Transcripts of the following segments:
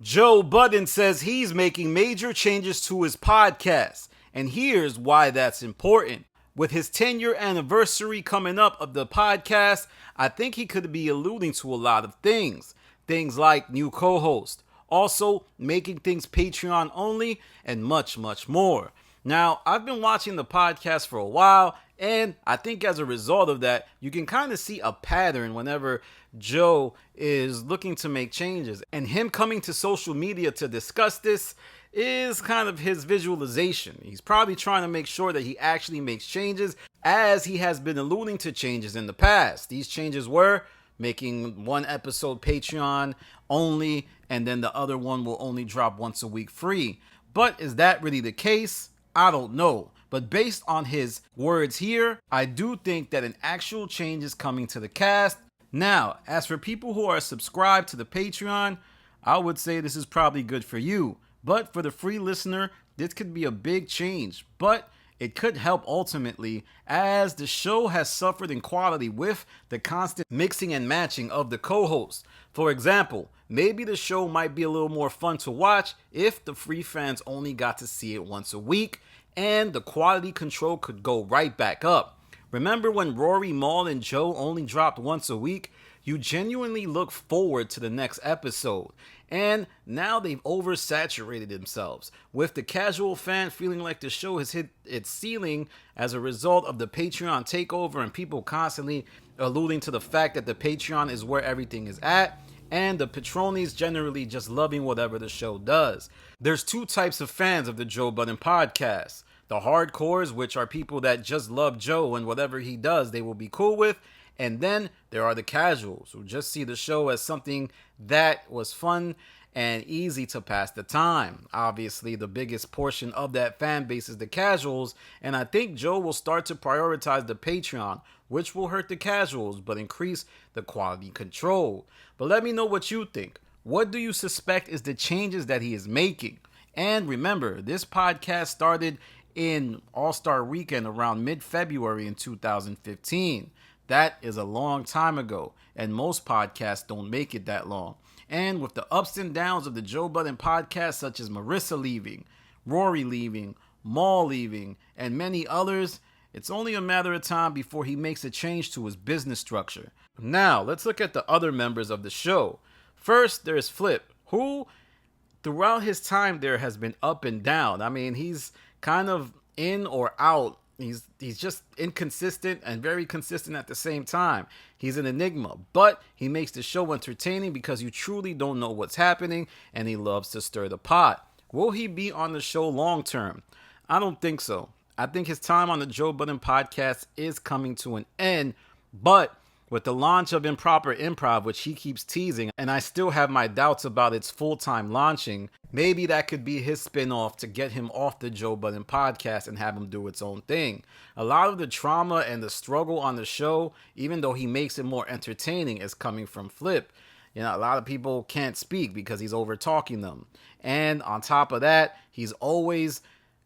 Joe Budden says he's making major changes to his podcast, and here's why that's important. With his 10-year anniversary coming up of the podcast, I think he could be alluding to a lot of things. Things like new co-host, also making things Patreon only, and much, much more. Now, I've been watching the podcast for a while, and I think as a result of that, you can kind of see a pattern whenever Joe is looking to make changes. And him coming to social media to discuss this is kind of his visualization. He's probably trying to make sure that he actually makes changes, as he has been alluding to changes in the past. These changes were making one episode Patreon only, and then the other one will only drop once a week free. But is that really the case? I don't know. But based on his words here, I do think that an actual change is coming to the cast. Now, as for people who are subscribed to the Patreon, I would say this is probably good for you. But for the free listener, this could be a big change. But it could help ultimately, as the show has suffered in quality with the constant mixing and matching of the co-hosts. For example, maybe the show might be a little more fun to watch if the free fans only got to see it once a week, and the quality control could go right back up. Remember when Rory, Maul, and Joe only dropped once a week? You genuinely look forward to the next episode. And now they've oversaturated themselves, with the casual fan feeling like the show has hit its ceiling as a result of the Patreon takeover, and people constantly alluding to the fact that the Patreon is where everything is at, and the Patronis generally just loving whatever the show does. There's two types of fans of the Joe Budden podcast. The hardcores, which are people that just love Joe and whatever he does they will be cool with. And then there are the casuals who just see the show as something that was fun and easy to pass the time. Obviously, the biggest portion of that fan base is the casuals, and I think Joe will start to prioritize the Patreon, which will hurt the casuals but increase the quality control. But let me know what you think. What do you suspect is the changes that he is making? And remember, this podcast started in All-Star Weekend around mid-February in 2015. That is a long time ago, and most podcasts don't make it that long. And with the ups and downs of the Joe Budden podcast, such as Marissa leaving, Rory leaving, Maul leaving, and many others, it's only a matter of time before he makes a change to his business structure. Now, let's look at the other members of the show. First, there's Flip, who throughout his time there has been up and down. I mean, he's kind of in or out. He's just inconsistent and very consistent at the same time. He's an enigma, but he makes the show entertaining because you truly don't know what's happening, and he loves to stir the pot. Will he be on the show long term? I don't think so. I think his time on the Joe Budden podcast is coming to an end, but with the launch of Improper Improv, which he keeps teasing, and I still have my doubts about its full-time launching, maybe that could be his spin-off to get him off the Joe Budden podcast and have him do its own thing. A lot of the trauma and the struggle on the show, even though he makes it more entertaining, is coming from Flip. You know, a lot of people can't speak because he's over-talking them. And on top of that, he's always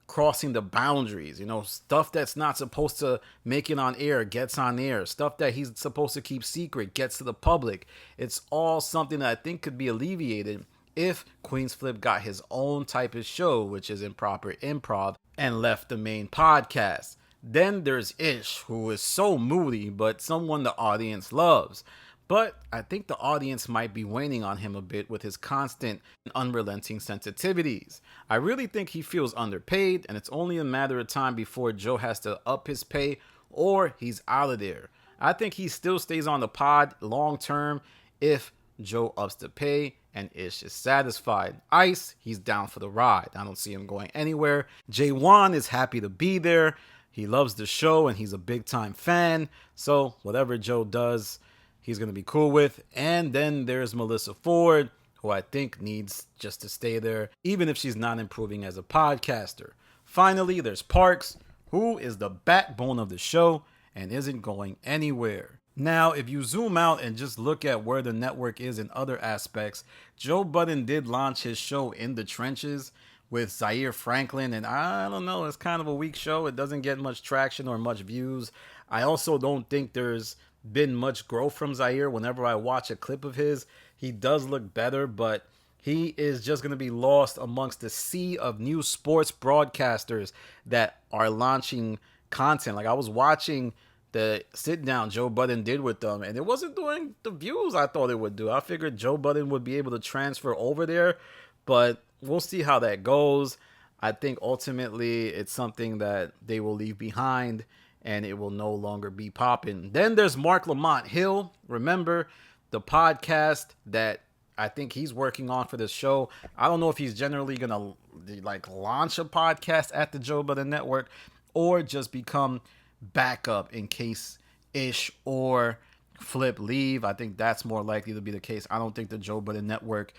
crossing the boundaries. You know, stuff that's not supposed to make it on air gets on air. Stuff that he's supposed to keep secret gets to the public. It's all something that I think could be alleviated if Queen's Flip got his own type of show, which is Improper Improv, and left the main podcast. Then there's Ish, who is so moody, but someone the audience loves. But I think the audience might be waning on him a bit with his constant and unrelenting sensitivities. I really think he feels underpaid, and it's only a matter of time before Joe has to up his pay or he's out of there. I think he still stays on the pod long term if Joe ups the pay and Ish is satisfied. Ice, he's down for the ride. I don't see him going anywhere. J1 is happy to be there. He loves the show and he's a big time fan. So whatever Joe does, he's going to be cool with. And then there's Melissa Ford, who I think needs just to stay there, even if she's not improving as a podcaster. Finally, there's Parks, who is the backbone of the show and isn't going anywhere. Now, if you zoom out and just look at where the network is in other aspects, Joe Budden did launch his show In the Trenches with Zaire Franklin, and I don't know, it's kind of a weak show. It doesn't get much traction or much views. I also don't think there's been much growth from Zaire. Whenever I watch a clip of his, he does look better, but He is just going to be lost amongst the sea of new sports broadcasters that are launching content. Like I was watching the sit down Joe Budden did with them, and it wasn't doing the views I thought it would do. I figured Joe Budden would be able to transfer over there, but we'll see how that goes. I think ultimately it's something that they will leave behind and it will no longer be popping. Then there's Mark Lamont Hill. Remember the podcast that I think he's working on for this show. I don't know if he's generally gonna like launch a podcast at the Joe Budden Network or just become backup in case Ish or Flip leave. I think that's more likely to be the case. I don't think the Joe Budden Network,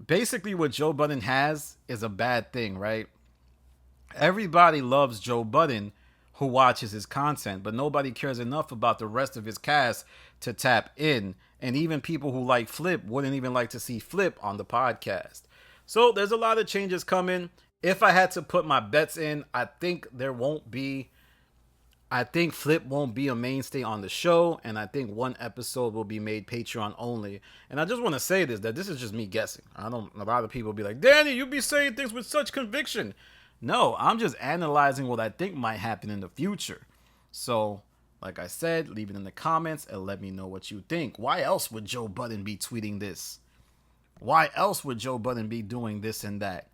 basically what Joe Budden has is a bad thing, right? Everybody loves Joe Budden who watches his content, but nobody cares enough about the rest of his cast to tap in. And even people who like Flip wouldn't even like to see Flip on the podcast. So there's a lot of changes coming. If I had to put my bets in, I think Flip won't be a mainstay on the show, and I think one episode will be made Patreon only. And I just want to say that this is just me guessing. A lot of people be like, Danny, you be saying things with such conviction. No, I'm just analyzing what I think might happen in the future. So, like I said, leave it in the comments and let me know what you think. Why else would Joe Budden be tweeting this? Why else would Joe Budden be doing this and that?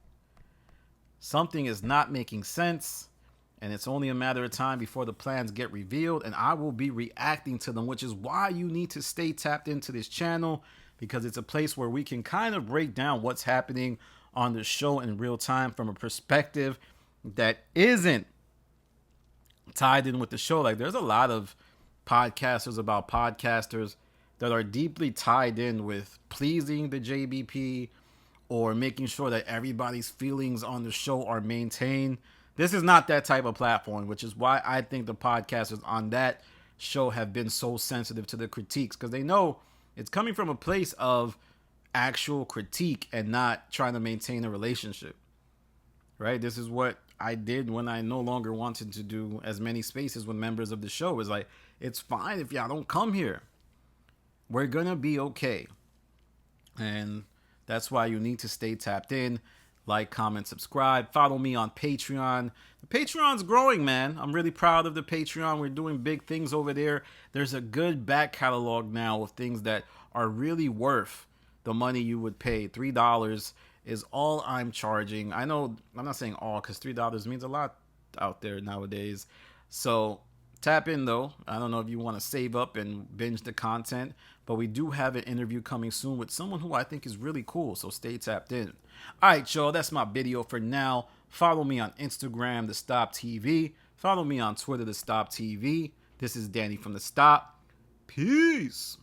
Something is not making sense, and it's only a matter of time before the plans get revealed, and I will be reacting to them, which is why you need to stay tapped into this channel, because it's a place where we can kind of break down what's happening on the show in real time from a perspective that isn't tied in with the show. Like there's a lot of podcasters about podcasters that are deeply tied in with pleasing the JBP or making sure that everybody's feelings on the show are maintained. This is not that type of platform, which is why I think the podcasters on that show have been so sensitive to the critiques, because they know it's coming from a place of actual critique and not trying to maintain a relationship, right? This is what I did when I no longer wanted to do as many spaces with members of the show. Is like, it's fine if y'all don't come here. We're gonna be okay. And that's why you need to stay tapped in. Like, comment, subscribe. Follow me on Patreon. The Patreon's growing, man. I'm really proud of the Patreon. We're doing big things over there. There's a good back catalog now of things that are really worth the money you would pay. $3 is all I'm charging. I know I'm not saying all, because $3 means a lot out there nowadays. So tap in though. I don't know if you want to save up and binge the content, but we do have an interview coming soon with someone who I think is really cool. So stay tapped in. All right, y'all. That's my video for now. Follow me on Instagram, The Stop TV. Follow me on Twitter, The Stop TV. This is Danny from The Stop. Peace.